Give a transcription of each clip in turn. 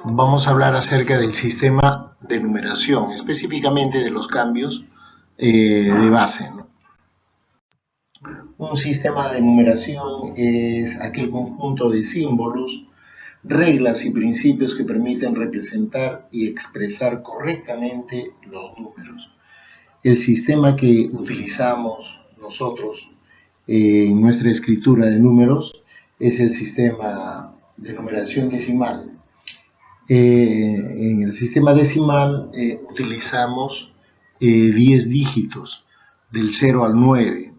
vamos a hablar acerca del sistema de numeración, específicamente de los cambios de base, ¿no? Un sistema de numeración es aquel conjunto de símbolos, reglas y principios que permiten representar y expresar correctamente los números. El sistema que utilizamos nosotros en nuestra escritura de números es el sistema de numeración decimal. En el sistema decimal utilizamos 10 dígitos, del 0 al 9,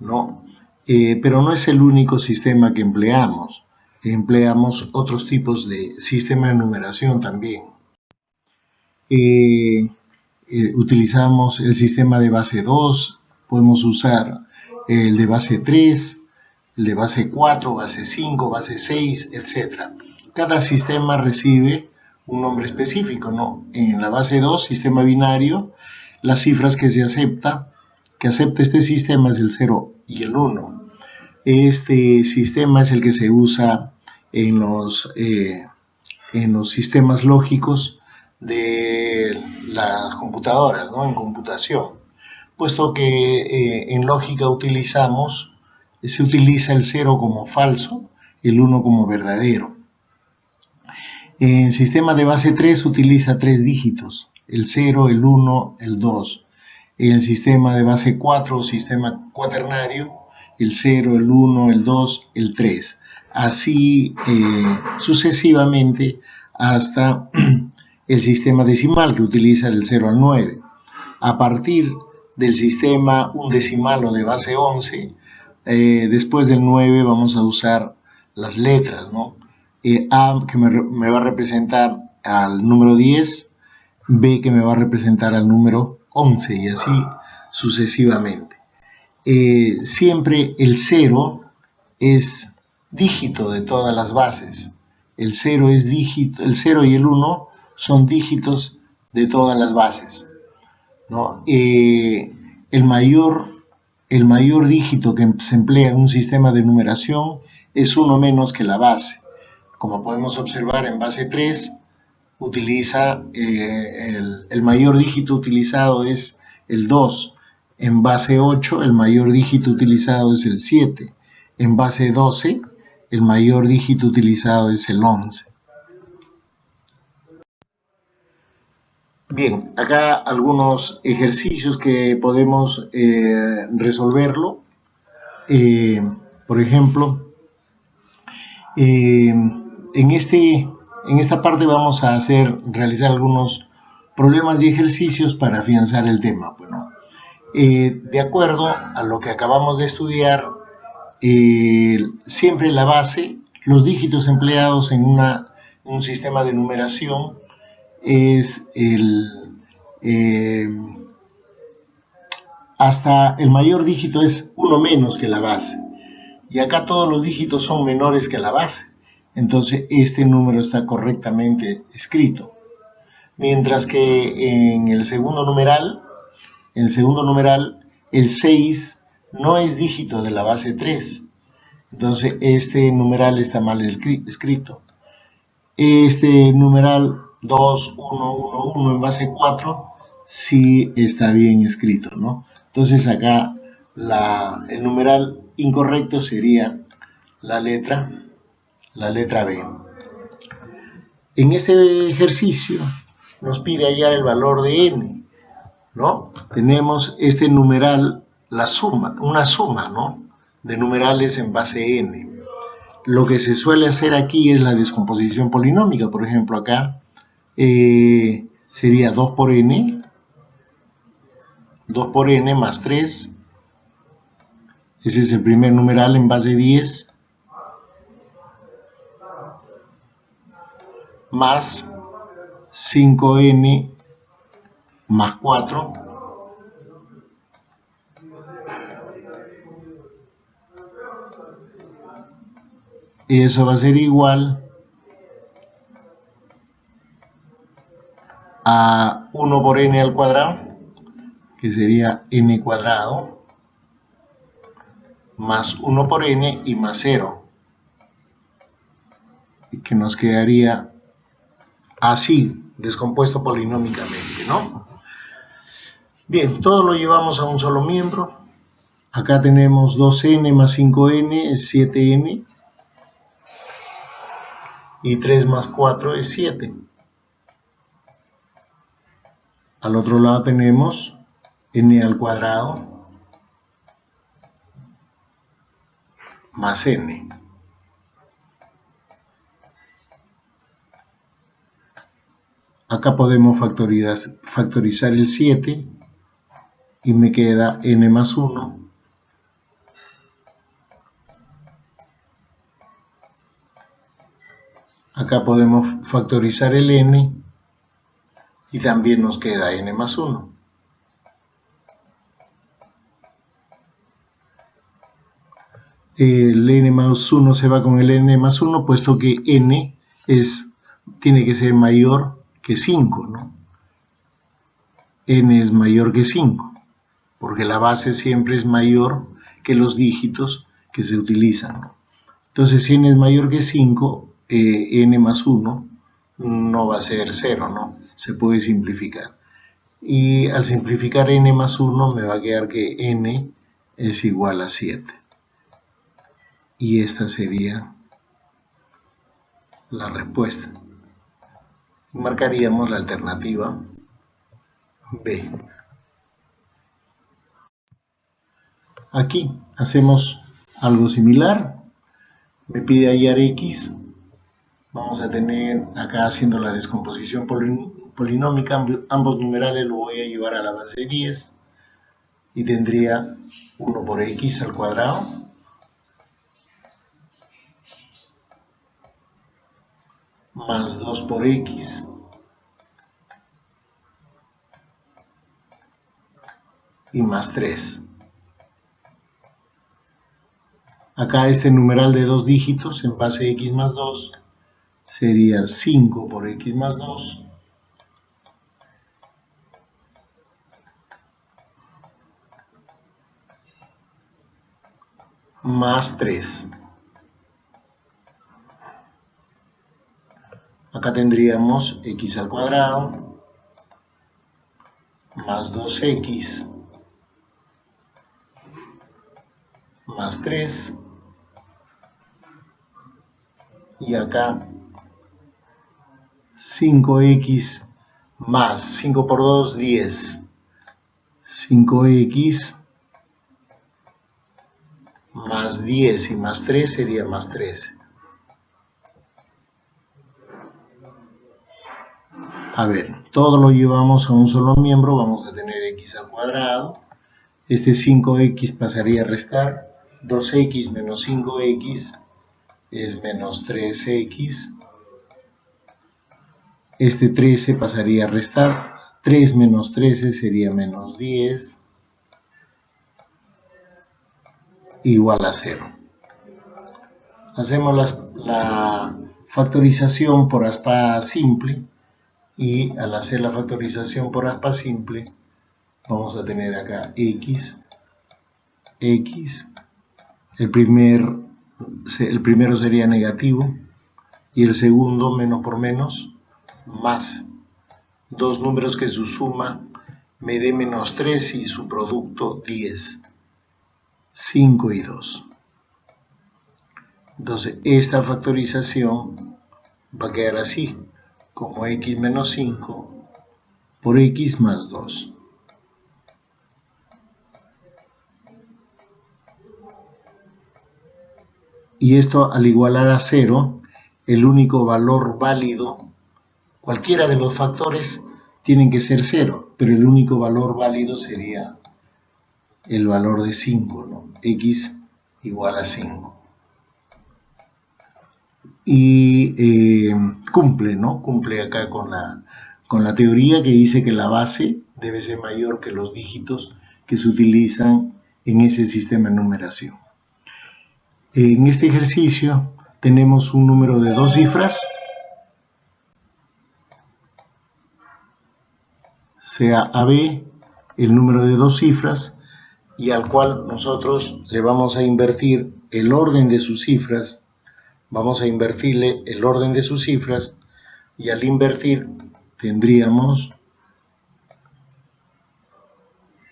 ¿no? Pero no es el único sistema que empleamos. Empleamos otros tipos de sistema de numeración también. Utilizamos el sistema de base 2, podemos usar el de base 3, el de base 4, base 5, base 6, etc. Cada sistema recibe un nombre específico, ¿no? En la base 2, sistema binario, las cifras que acepta este sistema es el 0 y el 1. Este sistema es el que se usa en los sistemas lógicos de las computadoras, ¿no? En computación, puesto que en lógica se utiliza el 0 como falso, el 1 como verdadero. En el sistema de base 3 utiliza 3 dígitos, el 0, el 1, el 2. En el sistema de base 4, sistema cuaternario, el 0, el 1, el 2, el 3. Así sucesivamente hasta el sistema decimal, que utiliza del 0 al 9. A partir del sistema undecimal o de base 11, después del 9 vamos a usar las letras, ¿no? A, que me va a representar al número 10, B, que me va a representar al número 11, y así sucesivamente. Siempre el 0 es dígito de todas las bases. El 0 es dígito, el 0 y el 1 son dígitos de todas las bases, ¿no? El mayor dígito que se emplea en un sistema de numeración es 1 menos que la base. Como podemos observar, en base 3 utiliza el mayor dígito utilizado es el 2. En base 8 el mayor dígito utilizado es el 7. En base 12 el mayor dígito utilizado es el 11. Bien, acá algunos ejercicios que podemos resolverlo. Por ejemplo, en esta parte vamos a realizar algunos problemas y ejercicios para afianzar el tema. Bueno, de acuerdo a lo que acabamos de estudiar, siempre la base, los dígitos empleados en un sistema de numeración es hasta el mayor dígito es 1 menos que la base. Y acá todos los dígitos son menores que la base. Entonces este número está correctamente escrito. Mientras que en el segundo numeral, el 6 no es dígito de la base 3. Entonces este numeral está mal escrito. Este numeral 2, 1, 1, 1 en base 4 sí está bien escrito, ¿no? Entonces acá el numeral incorrecto sería la letra B. En este ejercicio nos pide hallar el valor de n, ¿no? Tenemos este numeral, una suma, ¿no? De numerales en base n. Lo que se suele hacer aquí es la descomposición polinómica. Por ejemplo, acá sería 2 por n más 3. Ese es el primer numeral en base 10. Más 5n más 4. Y eso va a ser igual a 1 por n al cuadrado, que sería n cuadrado, más 1 por n y más 0, que nos quedaría así, descompuesto polinómicamente, ¿no? Bien, todo lo llevamos a un solo miembro. Acá tenemos 2n más 5n es 7n. Y 3 más 4 es 7. Al otro lado tenemos n al cuadrado más n. Acá podemos factorizar el 7 y me queda n más 1. Acá podemos factorizar el n y también nos queda n más 1. El n más 1 se va con el n más 1, puesto que n tiene que ser mayor que 5, ¿no? N es mayor que 5, porque la base siempre es mayor que los dígitos que se utilizan, ¿no? Entonces, si n es mayor que 5, n más 1 no va a ser 0, ¿no? Se puede simplificar. Y al simplificar n más 1 me va a quedar que n es igual a 7. Y esta sería la respuesta. Marcaríamos la alternativa B. Aquí hacemos algo similar. Me pide hallar x. Vamos a tener acá, haciendo la descomposición polinómica, ambos numerales lo voy a llevar a la base 10 y tendría 1 por x al cuadrado más 2 por x y más 3. Acá este numeral de dos dígitos en base x más 2 sería 5 por x más 2 más 3. Acá tendríamos x al cuadrado más 2x más 3. Y acá 5x más 5 por 2, 10. 5x más 10 y más 3 sería más 13. A ver, todo lo llevamos a un solo miembro, vamos a tener x al cuadrado. Este 5x pasaría a restar, 2x menos 5x es menos 3x. Este 13 pasaría a restar, 3 menos 13 sería menos 10, igual a 0. Hacemos la factorización por aspa simple, y al hacer la factorización por aspa simple vamos a tener acá x, el primero sería negativo y el segundo menos por menos más dos números que su suma me dé menos 3 y su producto 10, 5 y 2. Entonces esta factorización va a quedar así, como x menos 5 por x más 2. Y esto, al igualar a 0, el único valor válido, cualquiera de los factores tienen que ser 0, pero el único valor válido sería el valor de 5, ¿no? X igual a 5. Y cumple, ¿no? Cumple acá con la teoría que dice que la base debe ser mayor que los dígitos que se utilizan en ese sistema de numeración. En este ejercicio tenemos un número de dos cifras, sea AB el número de dos cifras, y al cual nosotros le vamos a invertir el orden de sus cifras. Vamos a invertirle el orden de sus cifras Y al invertir tendríamos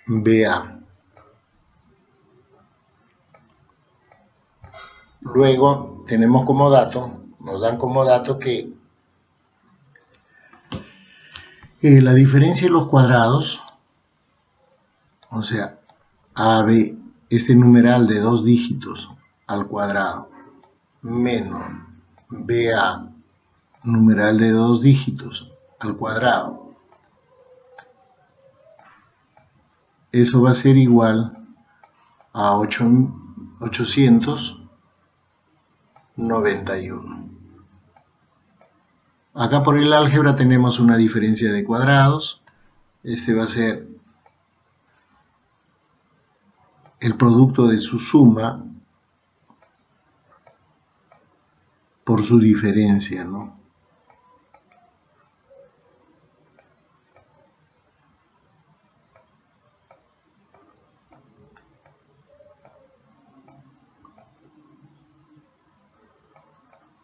BA. Luego tenemos como dato, nos dan como dato que la diferencia de los cuadrados, o sea, AB, este numeral de 2 dígitos al cuadrado, menos BA, numeral de 2 dígitos al cuadrado, eso va a ser igual a 891. Acá por el álgebra tenemos una diferencia de cuadrados. Este va a ser el producto de su suma por su diferencia, ¿no?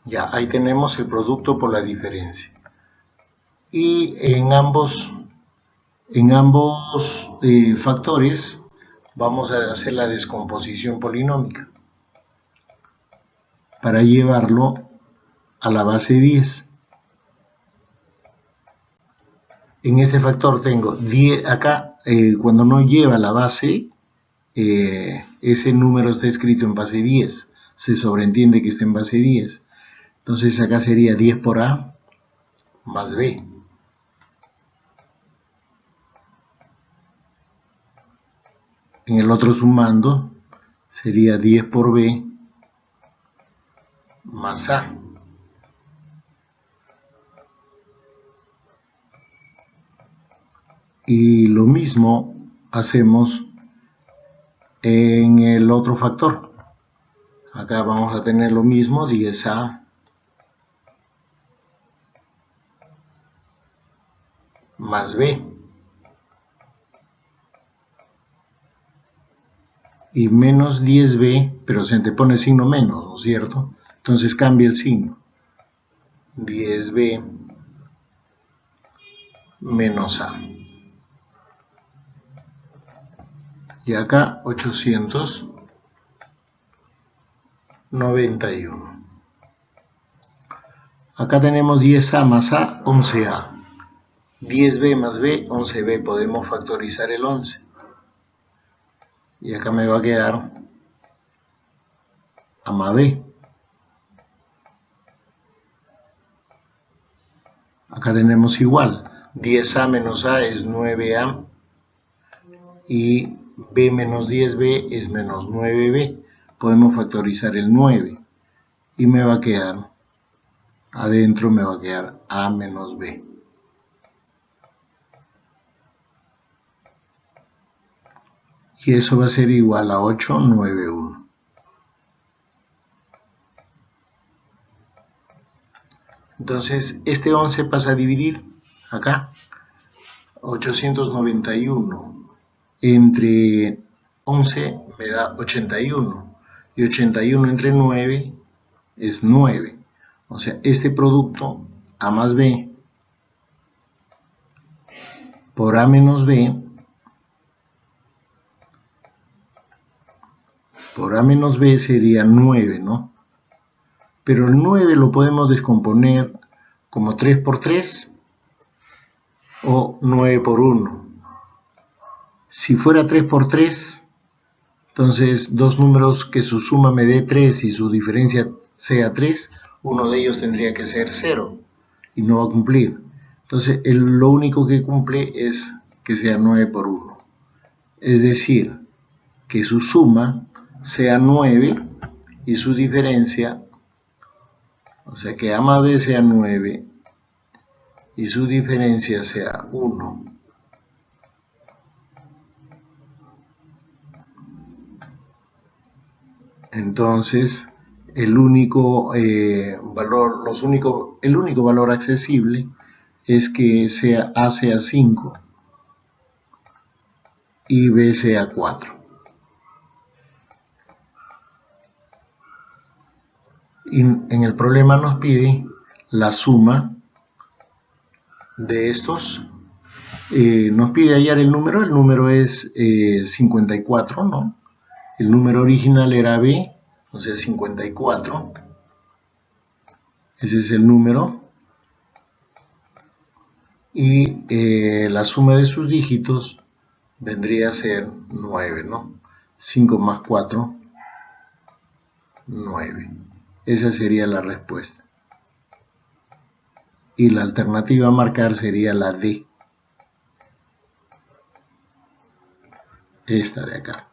Ya, ahí tenemos el producto por la diferencia. Y en ambos factores vamos a hacer la descomposición polinómica para llevarlo a la base 10. En este factor tengo 10, acá cuando no lleva la base, ese número está escrito en base 10, se sobreentiende que está en base 10. Entonces acá sería 10 por A más B. En el otro sumando sería 10 por B más A. Y lo mismo hacemos en el otro factor. Acá vamos a tener lo mismo, 10A más B. Y menos 10B, pero se antepone el signo menos, ¿no es cierto? Entonces cambia el signo. 10B menos A. Y acá 891. Acá tenemos 10A más A, 11A. 10B más B, 11B. Podemos factorizar el 11. Y acá me va a quedar A más B. Acá tenemos igual. 10A menos A es 9A. Y B menos 10B es menos 9B. Podemos factorizar el 9. Y me va a quedar, adentro me va a quedar A menos B. Y eso va a ser igual a 891. Entonces, este 11 pasa a dividir acá. 891 entre 11 me da 81. Y 81 entre 9 es 9. O sea, este producto, A más B por A menos B, por A menos B sería 9, ¿no? Pero el 9 lo podemos descomponer como 3 por 3 o 9 por 1. Si fuera 3 por 3, entonces dos números que su suma me dé 3 y su diferencia sea 3, uno de ellos tendría que ser 0 y no va a cumplir. Entonces lo único que cumple es que sea 9 por 1. Es decir, que su suma sea 9 y su diferencia, o sea que A más B sea 9 y su diferencia sea 1. Entonces, el único valor accesible es que sea A sea 5 y B sea 4. Y en el problema nos pide la suma de estos. Nos pide hallar el número es 54, ¿no? El número original era B, o sea 54. Ese es el número. Y la suma de sus dígitos vendría a ser 9, ¿no? 5 más 4, 9. Esa sería la respuesta. Y la alternativa a marcar sería la D. Esta de acá.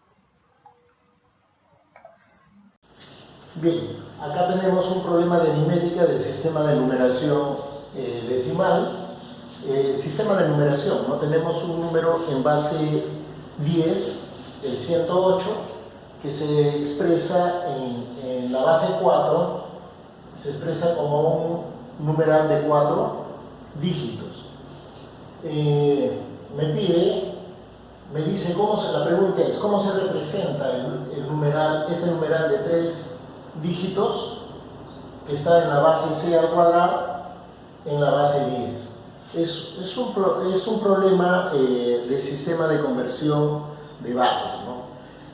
Bien, acá tenemos un problema de aritmética del sistema de numeración decimal. Sistema de numeración, ¿no? Tenemos un número en base 10, el 108, que se expresa en la base 4, se expresa como un numeral de 4 dígitos. Me dice, la pregunta es, ¿cómo se representa este numeral de 3 dígitos que está en la base c al cuadrado en la base 10? Es un problema del sistema de conversión de bases, ¿no?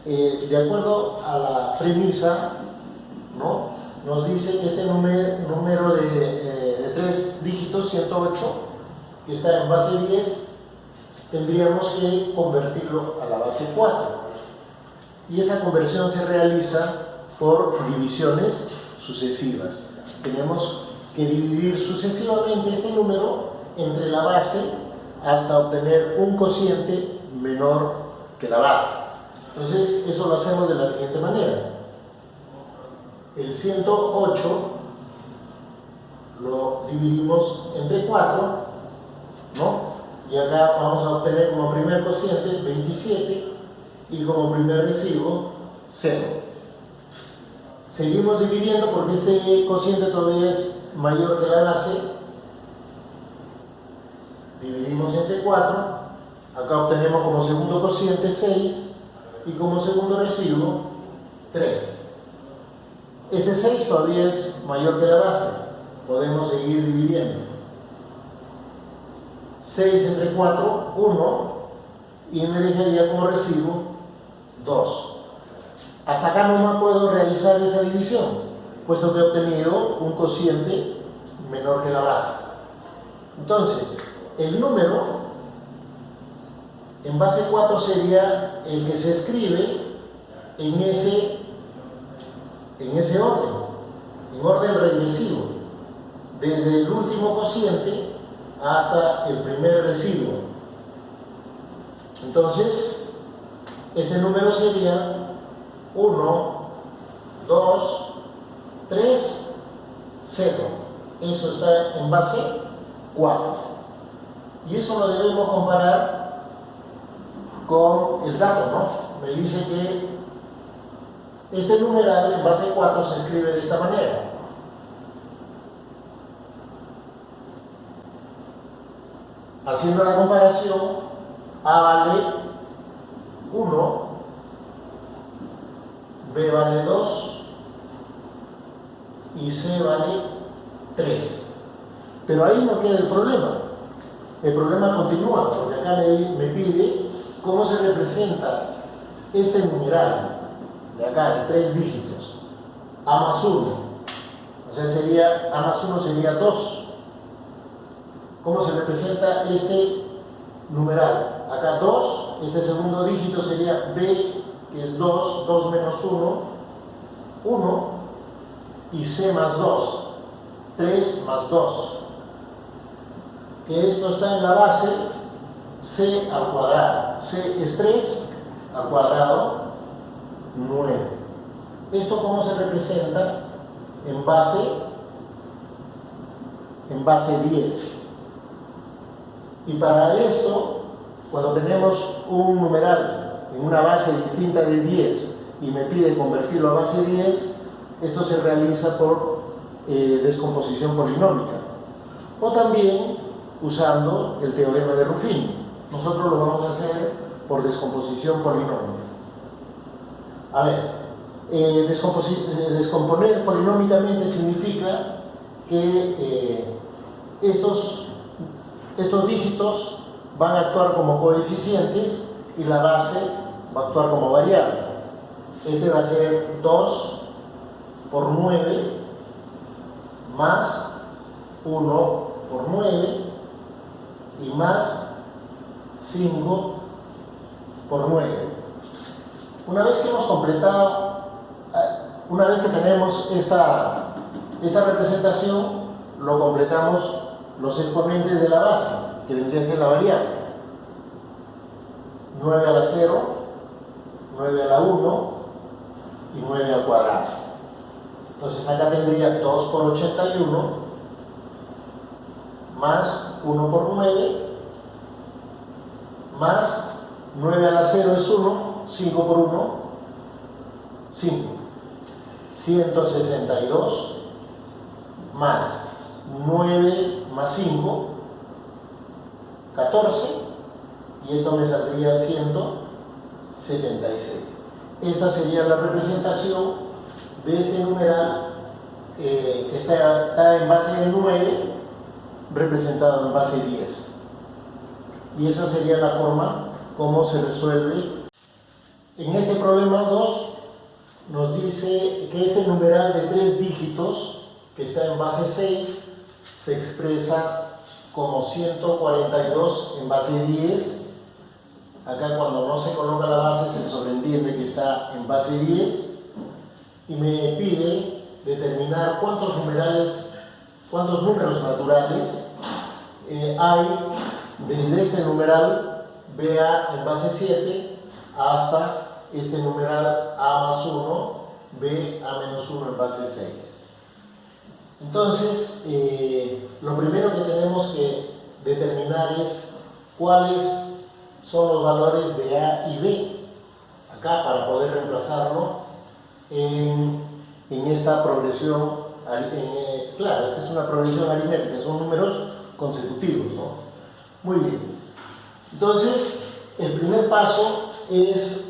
De acuerdo a la premisa, ¿no? Nos dice que este número de 3 dígitos, 108, que está en base 10, tendríamos que convertirlo a la base 4. Y esa conversión se realiza por divisiones sucesivas. Tenemos que dividir sucesivamente este número entre la base hasta obtener un cociente menor que la base. Entonces, eso lo hacemos de la siguiente manera. El 108 lo dividimos entre 4, ¿no? Y acá vamos a obtener como primer cociente 27 y como primer residuo 0. Seguimos dividiendo porque este cociente todavía es mayor que la base. Dividimos entre 4. Acá obtenemos como segundo cociente 6 y como segundo residuo 3. Este 6 todavía es mayor que la base. Podemos seguir dividiendo. 6 entre 4, 1, y me dejaría como residuo 2. Hasta acá no me puedo realizar esa división, puesto que he obtenido un cociente menor que la base. Entonces, el número en base 4 sería el que se escribe en ese orden, en orden regresivo, desde el último cociente hasta el primer residuo. Entonces, este número sería 1, 2, 3, 0. Eso está en base 4. Y eso lo debemos comparar con el dato, ¿no? Me dice que este numeral en base 4 se escribe de esta manera. Haciendo la comparación, A vale 1, B vale 2 y C vale 3. Pero ahí no queda el problema. El problema continúa, porque acá me pide cómo se representa este numeral de acá, de 3 dígitos. A más 1. O sea, A más 1 sería 2. ¿Cómo se representa este numeral? Acá 2, este segundo dígito sería B, que es 2, 2 menos 1, 1, y C más 2, 3 más 2. Que esto está en la base C al cuadrado. C es 3 al cuadrado, 9. ¿Esto cómo se representa? En base 10. Y para esto, cuando tenemos un numeral en una base distinta de 10 y me pide convertirlo a base 10, esto se realiza por descomposición polinómica. O también usando el teorema de Ruffini. Nosotros lo vamos a hacer por descomposición polinómica. A ver, descomponer polinómicamente significa que estos estos dígitos van a actuar como coeficientes y la base va a actuar como variable. Este va a ser 2 por 9 más 1 por 9 y más 5 por 9. Una vez que hemos completado, una vez que tenemos esta representación, lo completamos los exponentes de la base, que vendría a ser la variable. 9 a la 0, 9 a la 1 y 9 al cuadrado. Entonces acá tendría 2 por 81 más 1 por 9 más 9 a la 0 es 1, 5 por 1, 5. 162 más 9 más 5, 14, y esto me saldría 176. Esta sería la representación de este numeral que está en base de 9, representado en base 10. Y esa sería la forma como se resuelve. En este problema 2 nos dice que este numeral de 3 dígitos, que está en base 6, se expresa como 142 en base 10. Acá cuando no se coloca la base se sobreentiende que está en base 10. Y me pide determinar cuántos números naturales hay desde este numeral BA en base 7 hasta este numeral A más 1, B A menos 1 en base 6. Entonces, lo primero que tenemos que determinar es cuáles son los valores de A y B, acá para poder reemplazarlo en esta progresión. Claro, esta es una progresión aritmética, son números consecutivos, ¿no? Muy bien. Entonces, el primer paso es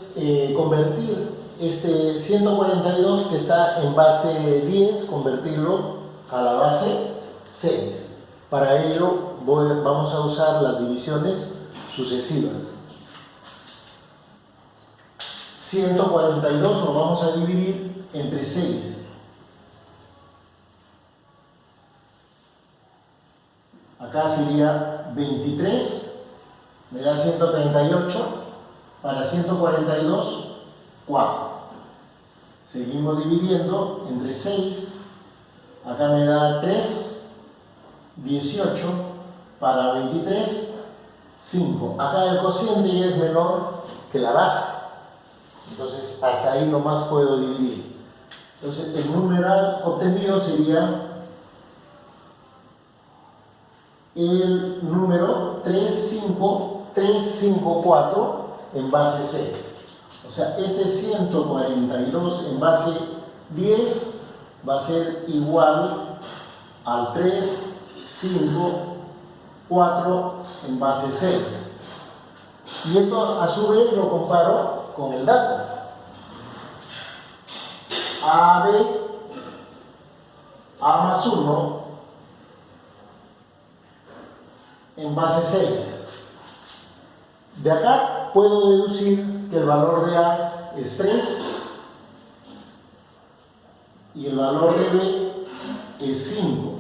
convertir este 142 que está en base 10, convertirlo a la base 6. Para ello vamos a usar las divisiones sucesivas. 142 lo vamos a dividir entre 6. Acá sería 23, me da 138, para 142, 4. Seguimos dividiendo entre 6, acá me da 3, 18, para 23, 5. Acá el cociente ya es menor que la base, entonces hasta ahí nomás puedo dividir. Entonces el numeral obtenido sería el número 35354 en base 6. O sea, este 142 en base 10 va a ser igual al 354 en base 6. Y esto a su vez lo comparo con el dato. AB, A más 1 en base 6. De acá puedo deducir que el valor de A es 3 y el valor de B es 5,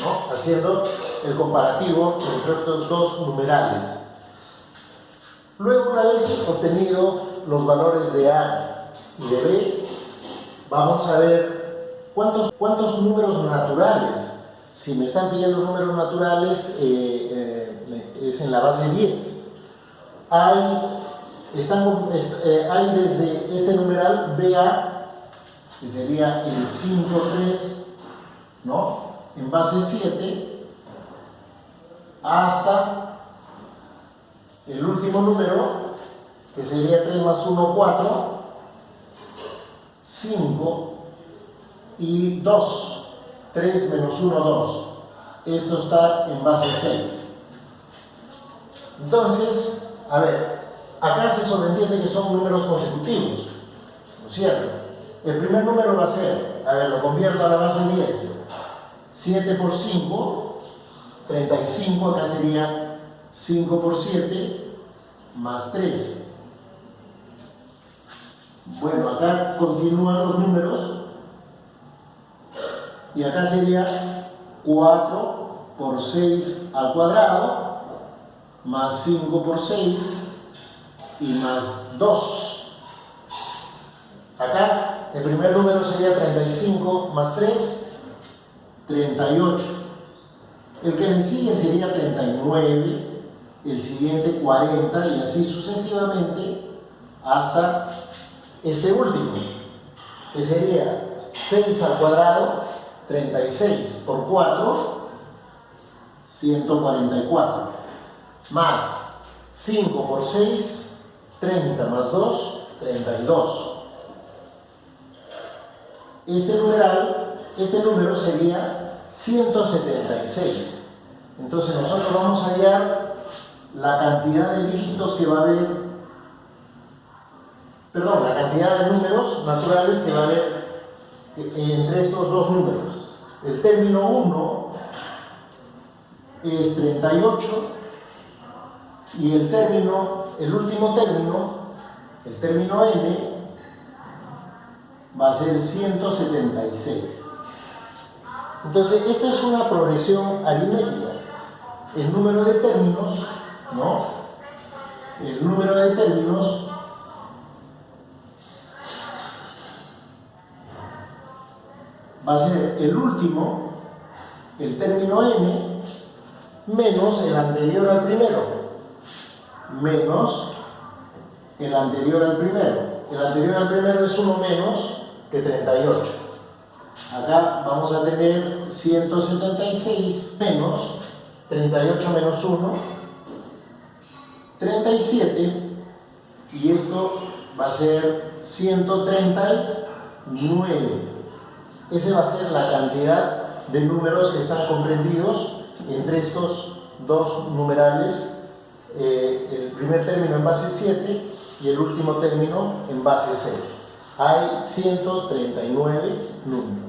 ¿no? Haciendo el comparativo entre estos dos numerales. Luego, una vez obtenido los valores de A y de B, vamos a ver cuántos números naturales. Si me están pidiendo números naturales, es en la base 10. Hay desde este numeral BA, que sería el 53, ¿no?, en base 7, hasta el último número, que sería 3 más 1, 4, 5 y 2. 3 menos 1, 2. Esto está en base 6. Entonces, a ver, acá se sobreentiende que son números consecutivos, ¿no es cierto? El primer número va a ser, a ver, lo convierto a la base 10. 7 por 5 35, acá sería 5 por 7 más 3. Bueno, acá continúan los números y acá sería 4 por 6 al cuadrado más 5 por 6 y más 2. Acá el primer número sería 35 más 3, 38. El que le sigue sería 39, el siguiente 40 y así sucesivamente hasta este último, que sería 6 al cuadrado, 36 por 4, 144, más 5 por 6, 30 más 2, 32. Este número sería 176. Entonces nosotros vamos a hallar la cantidad de dígitos que va a haber, perdón, la cantidad de números naturales que va a haber entre estos dos números. El término 1 es 38 y el último término, el término n, va a ser 176. Entonces, esta es una progresión aritmética. El número de términos, ¿no? El número de términos va a ser el último, el término n, menos el anterior al primero, menos el anterior al primero. El anterior al primero es 1 menos que 38. Acá vamos a tener 176 menos 38 menos 1, 37, y esto va a ser 139. Esa va a ser la cantidad de números que están comprendidos entre estos dos numerales, el primer término en base 7 y el último término en base 6. Hay 139 números.